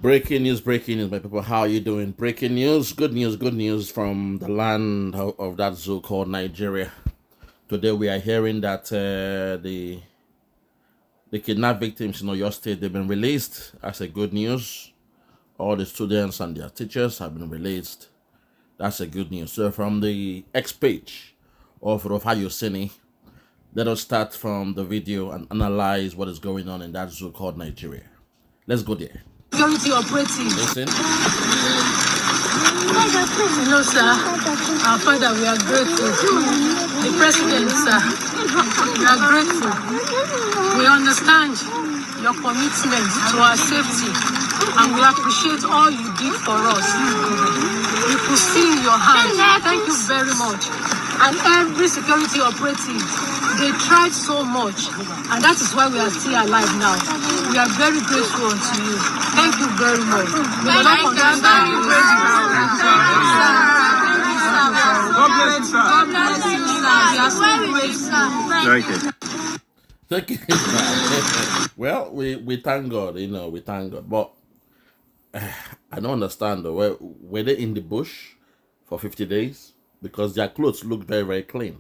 Breaking news, my people. How are you doing? Breaking news, good news from the land of that zoo called Nigeria. Today we are hearing that the kidnapped victims in your state, they've been released. That's a good news. All the students and their teachers have been released. That's a good news. So from the X page of Rufai Oseni, let us start from the video and analyze what is going on in that zoo called Nigeria. Let's go there. Security operative. Listen. Hello, sir. Our father, we are grateful. The president, sir, we are grateful. We understand your commitment to our safety, and we appreciate all you did for us. We could see in your hands. Thank you very much. And every security operative, they tried so much, and that is why we are still alive now. We are very grateful to you. Thank you very much. May the Lord continue to bless you. God bless you, sir. God bless you, sir. We are so grateful. Thank you. Thank you. Well, we thank God, we thank God. But I don't understand though. Were they in the bush for 50 days? Because their clothes look very, very clean.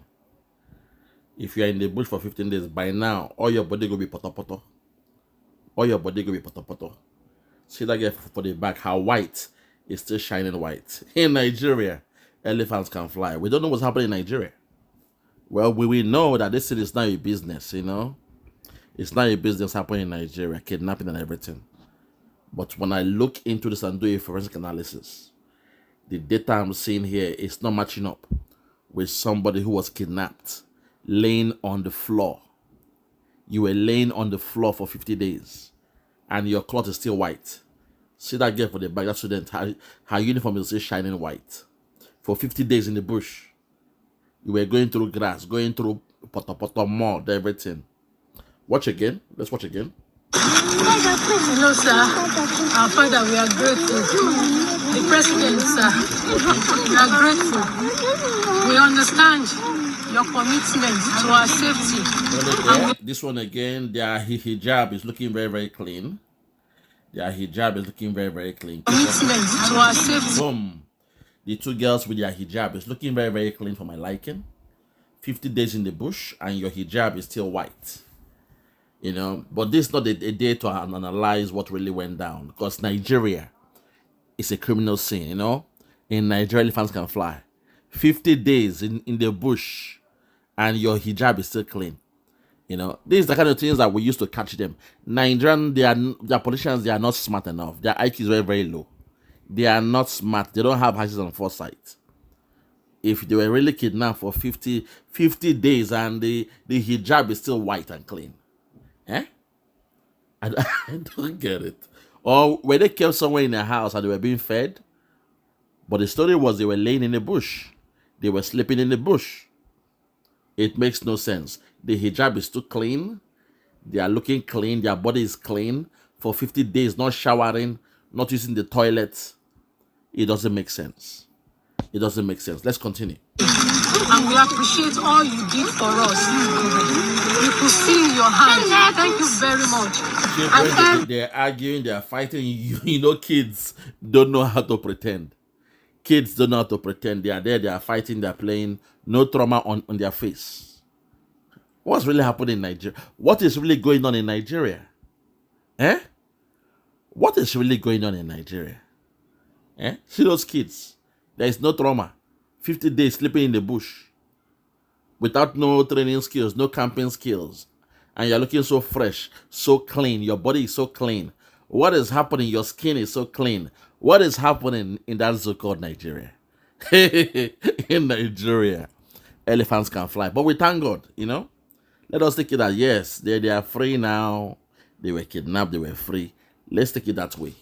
If you are in the bush for 15 days, by now, all your body will be poto. All your body will be poto. See that girl for the back, how white is still shining white. In Nigeria, elephants can fly. We don't know what's happening in Nigeria. Well, we know that this city is not a business, It's not a business happening in Nigeria, kidnapping and everything. But when I look into this and do a forensic analysis, the data I'm seeing here is not matching up with somebody who was kidnapped, laying on the floor. You were laying on the floor for 50 days, and your cloth is still white. See that girl for the back, that student, her uniform is still shining white. For 50 days in the bush, you were going through grass, going through poto, mud, everything. Watch again. Let's watch again. Hello, sir. Our father, we are grateful. The president, sir, we are grateful. We understand your commitment to our safety. This one again, their hijab is looking very, very clean. Their hijab is looking very, very clean. Commitment to our safety. Boom. The two girls with their hijab is looking very, very clean for my liking. 50 days in the bush and your hijab is still white. But this is not a day to analyze what really went down, because Nigeria is a criminal scene, In Nigeria, elephants can fly. 50 days in the bush and your hijab is still clean. This is the kind of things that we used to catch them. Nigerian, their politicians, they are not smart enough. Their IQ is very, very low. They are not smart. They don't have eyes and foresight. If they were really kidnapped for 50 days and the hijab is still white and clean, I don't get it. Or were they kept somewhere in a house and they were being fed? But the story was they were laying in the bush. They were sleeping in the bush. It makes no sense. The hijab is too clean. They are looking clean. Their body is clean for 50 days, not showering, not using the toilet. It doesn't make sense. It doesn't make sense. Let's continue. And we appreciate all you did for us. We could see in your hands. Thank you very much. They're arguing, they're fighting. Kids don't know how to pretend. Kids don't know how to pretend. They are there, they are fighting, they're playing. No trauma on their face. What's really happening in Nigeria? What is really going on in Nigeria? What is really going on in Nigeria? See those kids. There is no trauma. 50 days sleeping in the bush without no training skills, no camping skills. And you're looking so fresh, so clean. Your body is so clean. What is happening? Your skin is so clean. What is happening in that zoo called Nigeria? In Nigeria, elephants can fly. But we thank God, Let us take it that, yes, they are free now. They were kidnapped, they were free. Let's take it that way.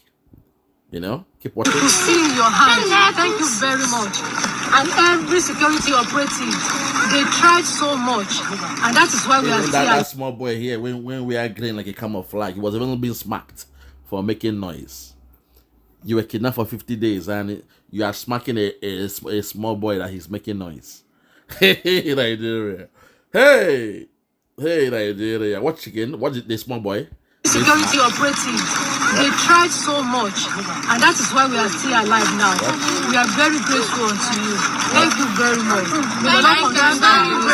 Keep watching. To see in your hands. Thank you very much. And every security operative, they tried so much, and that is why we are still. That small boy here, when we are green like a camouflage, he was even being smacked for making noise. You were kidnapped for 50 days, and you are smacking a small boy that he's making noise. Hey, Nigeria. Hey, Nigeria. Watch again. Watch the small boy. security operative, they tried so much, and that is why we are still alive now. We are very grateful unto you. Thank you very much. May the Lord continue to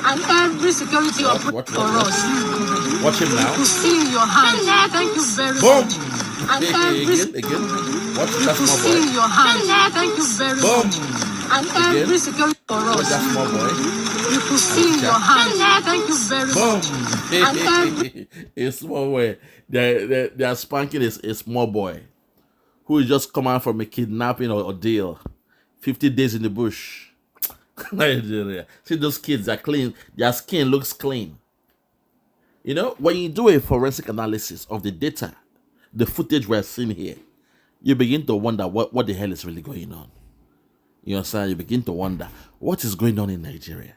and every security operative for us. Watch him now. To see in your hands. Thank you very much. And every again. Watch that to small see in boy. your hands. Thank you very much. And every security for Watch us. that small boy. You could see in your hands. Thank you very much. And every A small boy. They are spanking a small boy who is just come out from a kidnapping or deal. 50 days in the bush. Nigeria. See, those kids are clean. Their skin looks clean. You know, when you do a forensic analysis of the data, the footage we're seeing here, you begin to wonder what the hell is really going on. You understand? You begin to wonder what is going on in Nigeria.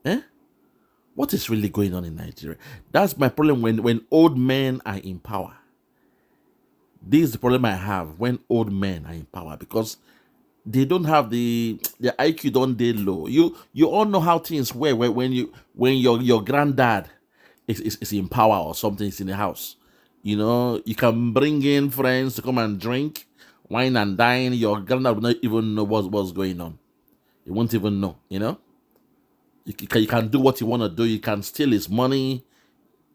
Eh? What is really going on in Nigeria? That's my problem when old men are in power. This is the problem I have when old men are in power, because they don't have their IQ don't they low. You all know how things were when your granddad is in power or something is in the house. You know, you can bring in friends to come and drink, wine and dine. Your granddad will not even know what's going on. He won't even know, you know. You can do what you want to do. You can steal his money.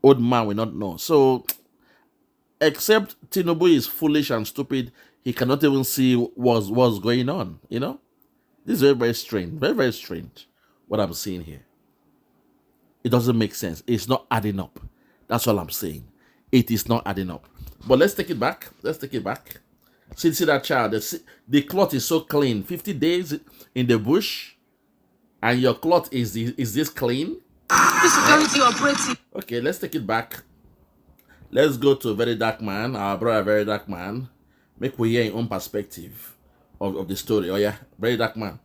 Old man will not know. So, except Tinubu is foolish and stupid, he cannot even see what's going on, you know. This is very, very strange. Very, very strange what I'm seeing here. It doesn't make sense. It's not adding up. That's all I'm saying. It is not adding up. But let's take it back. Let's take it back. See that child. The cloth is so clean. 50 days in the bush, and your cloth is this clean? security operative. Okay, let's take it back. Let's go to Very Dark Man, our brother Very Dark Man. Make we hear your own perspective of the story. Oh yeah, Very Dark Man.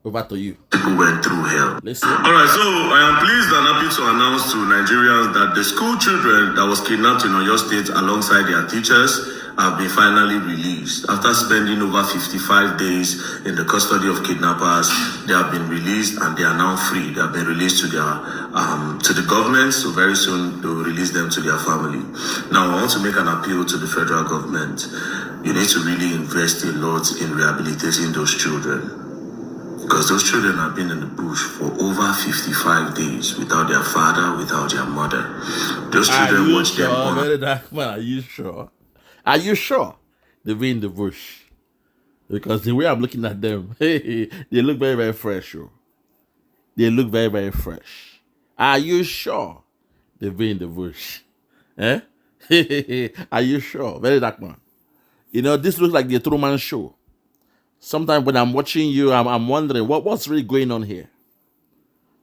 Over to you. People went through hell. Listen. Alright, so I am pleased and happy to announce to Nigerians that the school children that was kidnapped in Oyo State alongside their teachers have been finally released. After spending over 55 days in the custody of kidnappers, they have been released and they are now free. They have been released to their to the government, so very soon they will release them to their family. Now I want to make an appeal to the federal government. You need to really invest a lot in rehabilitating those children. Because those children have been in the bush for over 55 days without their father, without their mother. Those children watch them on. Very Dark Man, are you sure? Are you sure they've been in the bush? Because the way I'm looking at them, they look very, very fresh. Oh. They look very, very fresh. Are you sure they've been in the bush? Eh? Are you sure? Very Dark Man. You know, this looks like the Truman Show. Sometimes when I'm watching you, I'm wondering what's really going on here.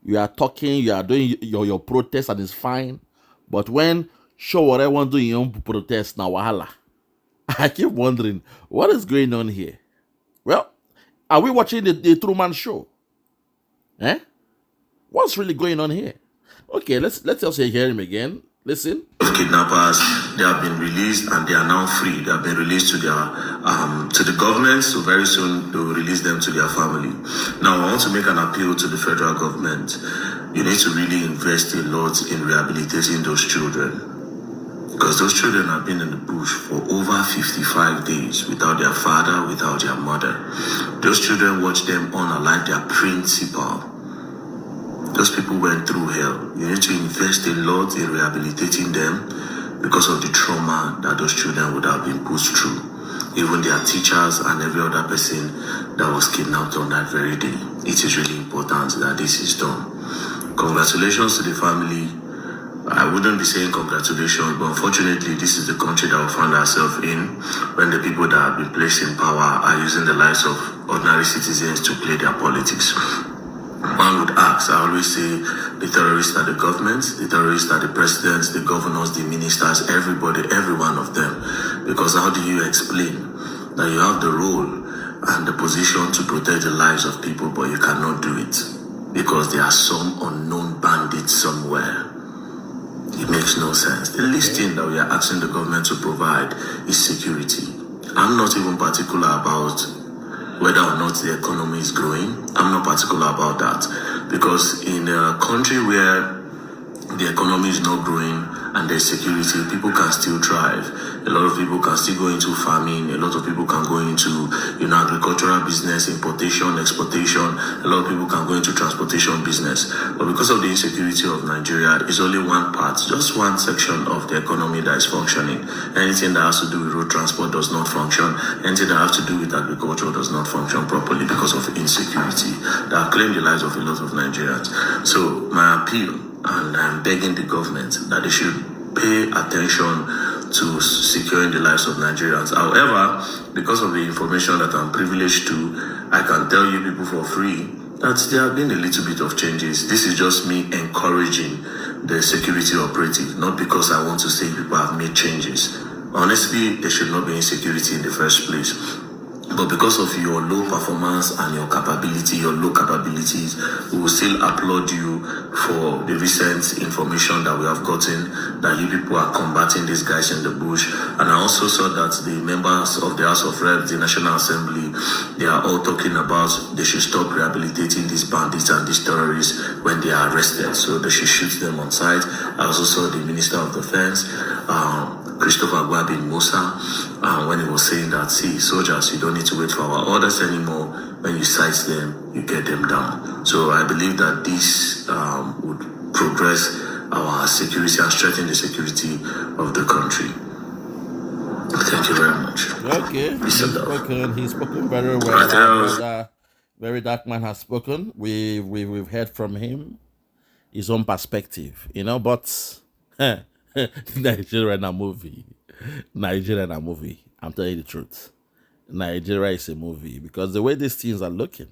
You are talking, you are doing your protest, and it's fine. But when show what I want to do in your protest now, wahala. I keep wondering what is going on here. Well, are we watching the Truman Show? Eh? What's really going on here? Okay, let's also hear him again. Listen. Kidnappers, they have been released and they are now free. They have been released to their to the government, so very soon they will release them to their family. Now I want to make an appeal to the federal government. You need to really invest a lot in rehabilitating those children. Because those children have been in the bush for over 55 days without their father, without their mother. Those children watch them on like their principal. Those people went through hell. You need to invest a lot in rehabilitating them because of the trauma that those children would have been put through. Even their teachers and every other person that was kidnapped on that very day. It is really important that this is done. Congratulations to the family. I wouldn't be saying congratulations, but unfortunately, this is the country that we found ourselves in when the people that have been placed in power are using the lives of ordinary citizens to play their politics. One would ask, I always say, the terrorists are the government, the terrorists are the presidents, the governors, the ministers, everybody, every one of them. Because how do you explain that you have the role and the position to protect the lives of people, but you cannot do it? Because there are some unknown bandits somewhere. It makes no sense. The least thing that we are asking the government to provide is security. I'm not even particular about whether or not the economy is growing. I'm not particular about that. Because in a country where the economy is not growing and there's security, people can still thrive. A lot of people can still go into farming. A lot of people can go into, agricultural business, importation, exportation. A lot of people can go into transportation business. But because of the insecurity of Nigeria, it's only one part, just one section of the economy that is functioning. Anything that has to do with road transport does not function. Anything that has to do with agriculture does not function properly because of insecurity that have claimed the lives of a lot of Nigerians. So my appeal, and I'm begging the government that they should pay attention to securing the lives of Nigerians. However, because of the information that I'm privileged to, I can tell you people for free that there have been a little bit of changes. This is just me encouraging the security operative, not because I want to say people have made changes. Honestly, there should not be insecurity in the first place. But because of your low performance and your capability, your low capabilities, we will still applaud you for the recent information that we have gotten, that you people are combating these guys in the bush. And I also saw that the members of the House of Reps, the National Assembly, they are all talking about they should stop rehabilitating these bandits and these terrorists when they are arrested. So they should shoot them on sight. I also saw the Minister of Defense, Christopher Gwabin Musa, when he was saying that, see, soldiers, you don't need to wait for our orders anymore. When you sight them, you get them down. So I believe that this would progress our security and strengthen the security of the country. Thank you very much. Okay, he's spoken very well. Very dark man has spoken. We've heard from him, his own perspective, but Nigeria a movie. I'm telling you the truth. Nigeria is a movie because the way these things are looking,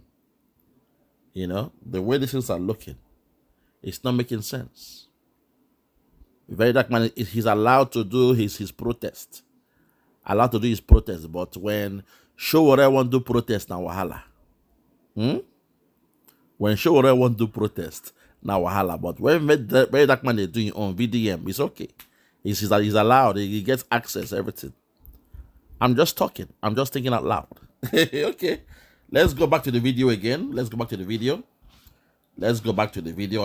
it's not making sense. Very dark man, he's allowed to do his protest. But when Showore want to do protest, now wahala. When Showore want to do protest, now wahala. But when very dark man is doing on VDM, it's okay. He's allowed. He gets access, everything. I'm just talking. I'm just thinking out loud. Okay. Let's go back to the video again. Oh,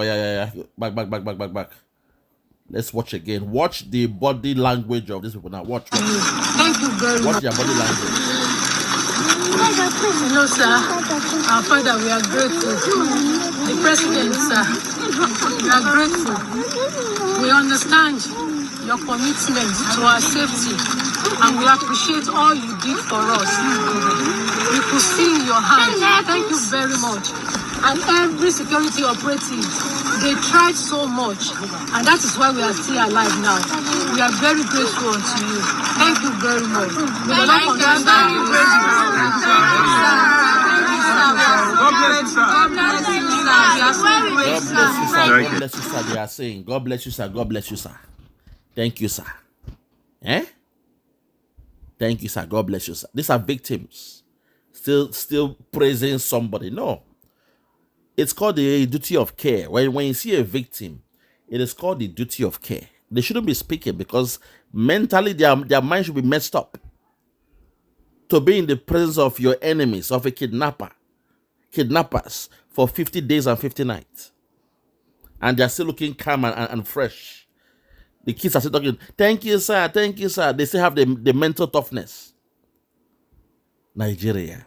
yeah. Back. Let's watch again. Watch the body language of these people now. Watch. Thank you very much. Watch their body language. Hello, sir. Our Father, we are grateful. The President, sir, we are grateful. We understand your commitment to our safety, and we appreciate all you did for us. We could see in your hands. Thank you very much. And every security operative, they tried so much, and that is why we are still alive now. We are very grateful to you. Thank you very much. May the Lord understand you. God bless you, sir. God bless you, sir. They are saying, God bless you, sir. God bless you, sir. Thank you, sir. Thank you, sir. God bless you, sir. These are victims. Still praising somebody. No. It's called the duty of care. When you see a victim, it is called the duty of care. They shouldn't be speaking because mentally their mind should be messed up. To be in the presence of your enemies, of a kidnappers, for 50 days and 50 nights. And they're still looking calm and fresh. The kids are still talking, thank you, sir. They still have the mental toughness. Nigeria.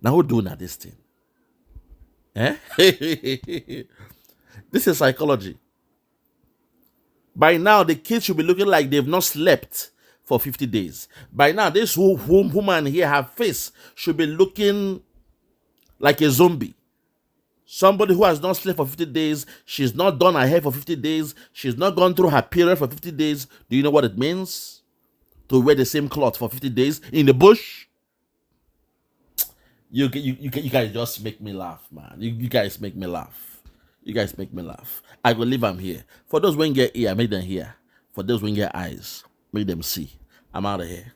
Now who doing this thing? This is psychology. By now, the kids should be looking like they've not slept for 50 days. By now, this woman here, her face should be looking like a zombie. Somebody who has not slept for 50 days, she's not done her hair for 50 days, she's not gone through her period for 50 days. Do you know what it means? To wear the same cloth for 50 days in the bush? You guys just make me laugh, man. You guys make me laugh. I will leave them here. For those who get ear, make them hear. For those who get eyes, make them see. I'm out of here.